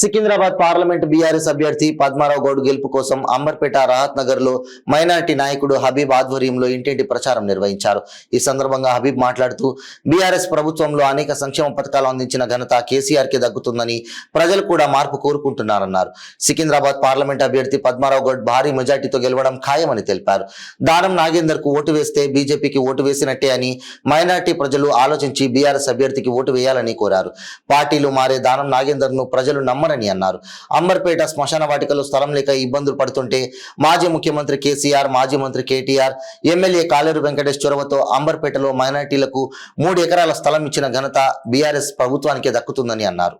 Secunderabad parliament BRS అభ్యర్థి పద్మారావు గౌడ్ గెలుపు కోసం అంబర్పేట రాహత్ నగర్ లో మైనార్టీ నాయకుడు హబీబ్ ఆధ్వర్యంలో ఇంటింటి ప్రచారం నిర్వహించారు. ఈ సందర్భంగా హబీబ్ మాట్లాడుతూ బీఆర్ఎస్ ప్రభుత్వంలో అనేక సంక్షేమ పథకాలు అందించిన ఘనత కేసీఆర్ కి దక్కుతుందని, ప్రజలు కూడా మార్పు కోరుకుంటున్నారన్నారు. సికింద్రాబాద్ పార్లమెంట్ అభ్యర్థి పద్మారావు గౌడ్ భారీ మెజార్టీతో గెలవడం ఖాయమని తెలిపారు. దానం నాగేందర్ కు ఓటు వేస్తే బీజేపీకి ఓటు వేసినట్టే అని మైనార్టీ ప్రజలు ఆలోచించి బీఆర్ఎస్ అభ్యర్థికి ఓటు వేయాలని కోరారు. పార్టీలు మారే దానం నాగేందర్ ను ప్రజలు నమ్మరని అన్నారు. అంబర్పేట శ్మశాన వాటికలో స్థలం లేక ఇబ్బందులు పడుతుంటే మాజీ ముఖ్యమంత్రి కేసీఆర్, మాజీ మంత్రి కేటీఆర్, ఎమ్మెల్యే కాలేరు వెంకటేష్ చొరవతో అంబర్పేటలో మైనార్టీలకు 3 ఎకరాల స్థలం ఇచ్చిన ఘనత బీఆర్ఎస్ ప్రభుత్వానికే దక్కుతుందని అన్నారు.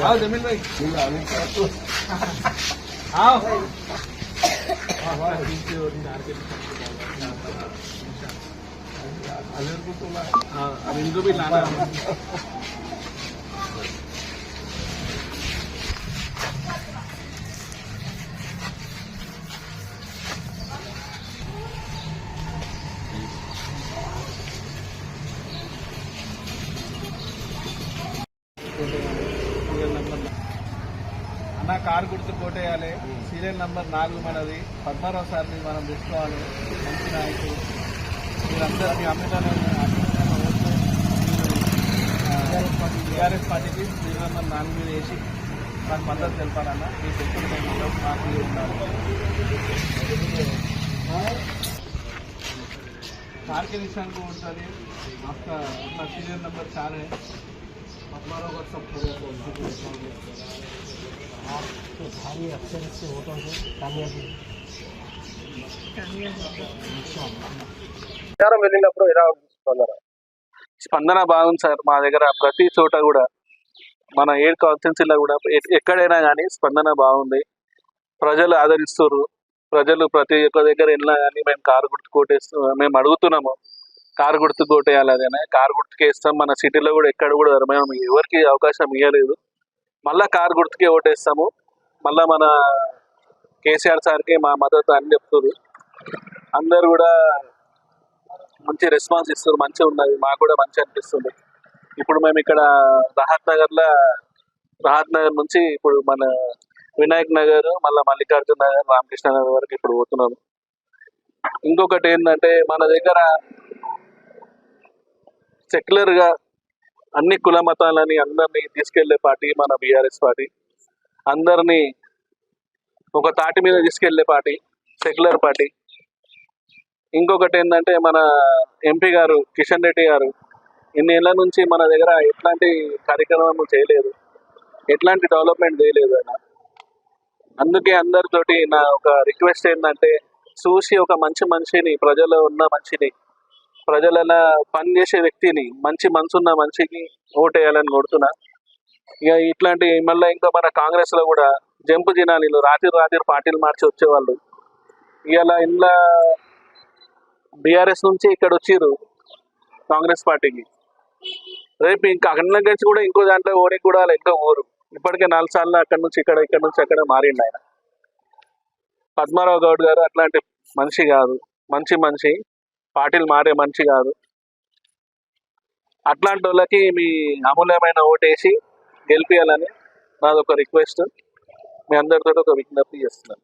आओ जमीन भाई आओ अब इनको भी लाना అన్న కారు గుర్తు కోటేయాలి. సీరియల్ నంబర్ 4 మనది. పద్మారావు సార్ని మనం తీసుకోవాలి. మంచి నాయకులు మీరందరూ మీ టీఆర్ఎస్ పార్టీకి సీరియల్ నంబర్ 4 మీద వేసి నాకు మద్దతు తెలపాలన్న. మీ శక్తులు మేము పార్టీ ఉండాలి. कार के निशान को ఉంటుంది. आपका अपना सीरियल नंबर 4 है. पद्माराव का सब आपको भारी अक्षर से वोटों से कामयाबी వెళ్ళినప్పుడు ఎలా స్పందన బాగుంది సార్. మా దగ్గర ప్రతి చోట కూడా మన 7 కాన్స్టిట్యున్సీలో కూడా ఎక్కడైనా కానీ స్పందన బాగుంది. ప్రజలు ఆదరిస్తున్నారు. ప్రజలు ప్రతి ఒక్క దగ్గర వెళ్ళినా కానీ మేము కారు గుర్తు కోటేస్తూ మేము అడుగుతున్నాము. కారు గుర్తు కోటేయాలి. అదేనా కారు గుర్తుకే ఇస్తాం. మన సిటీలో కూడా ఎక్కడ కూడా మేము ఎవరికి అవకాశం ఇవ్వలేదు. మళ్ళీ కారు గుర్తుకే ఓటేస్తాము. మళ్ళీ మన కేసీఆర్ సార్కి మా మద్దతు అని చెప్తున్నారు. అందరు కూడా మంచి రెస్పాన్స్ ఇస్తారు. మంచిగా ఉన్నది. మాకు కూడా మంచి అనిపిస్తుంది. ఇప్పుడు మేము ఇక్కడ రాహత్ నగర్ నుంచి ఇప్పుడు మన వినాయక్ నగర్, మళ్ళీ మల్లికార్జున నగర్, రామకృష్ణ నగర్ వరకు ఇప్పుడు పోతున్నాము. ఇంకొకటి ఏంటంటే మన దగ్గర సెక్యులర్గా అన్ని కుల మతాలని అందరినీ తీసుకెళ్లే పార్టీ మన బీఆర్ఎస్ పార్టీ. అందరినీ ఒక తాటి మీద తీసుకెళ్లే పార్టీ సెక్యులర్ పార్టీ. ఇంకొకటి ఏంటంటే మన ఎంపీ గారు కిషన్ రెడ్డి గారు ఇన్నేళ్ల నుంచి మన దగ్గర ఎట్లాంటి కార్యక్రమం చేయలేదు, ఎట్లాంటి డెవలప్మెంట్ చేయలేదు ఆయన. అందుకే అందరితోటి నా ఒక రిక్వెస్ట్ ఏంటంటే చూసి ఒక మంచి మనిషిని, ప్రజల్లో ఉన్న మనిషిని, ప్రజలలో పనిచేసే వ్యక్తిని, మంచి మనసున్న మనిషికి ఓటేయాలని కోరుతున్నా. ఇక ఇట్లాంటి మళ్ళీ ఇంకా మన కాంగ్రెస్లో కూడా జంపు జినాలీలు రాత్రి పార్టీలు మార్చి వచ్చేవాళ్ళు ఇలా ఇంట్లో బీఆర్ఎస్ నుంచి ఇక్కడ వచ్చిర్రు కాంగ్రెస్ పార్టీకి. రేపు ఇంకా అక్కడ నుంచి కూడా ఇంకో దాంట్లో ఓడికి కూడా ఇంకా ఊరు. ఇప్పటికే 4 సార్లు అక్కడ నుంచి అక్కడ మారిండు ఆయన. పద్మారావు గౌడ్ గారు అట్లాంటి మనిషి కాదు. మంచి మనిషి, పార్టీలు మారే మనిషి కాదు. అట్లాంటి వాళ్ళకి మీ అమూల్యమైన ఓటేసి గెలిపియాలని నాదొక రిక్వెస్ట్. మీ అందరితో ఒక విజ్ఞప్తి చేస్తున్నాను.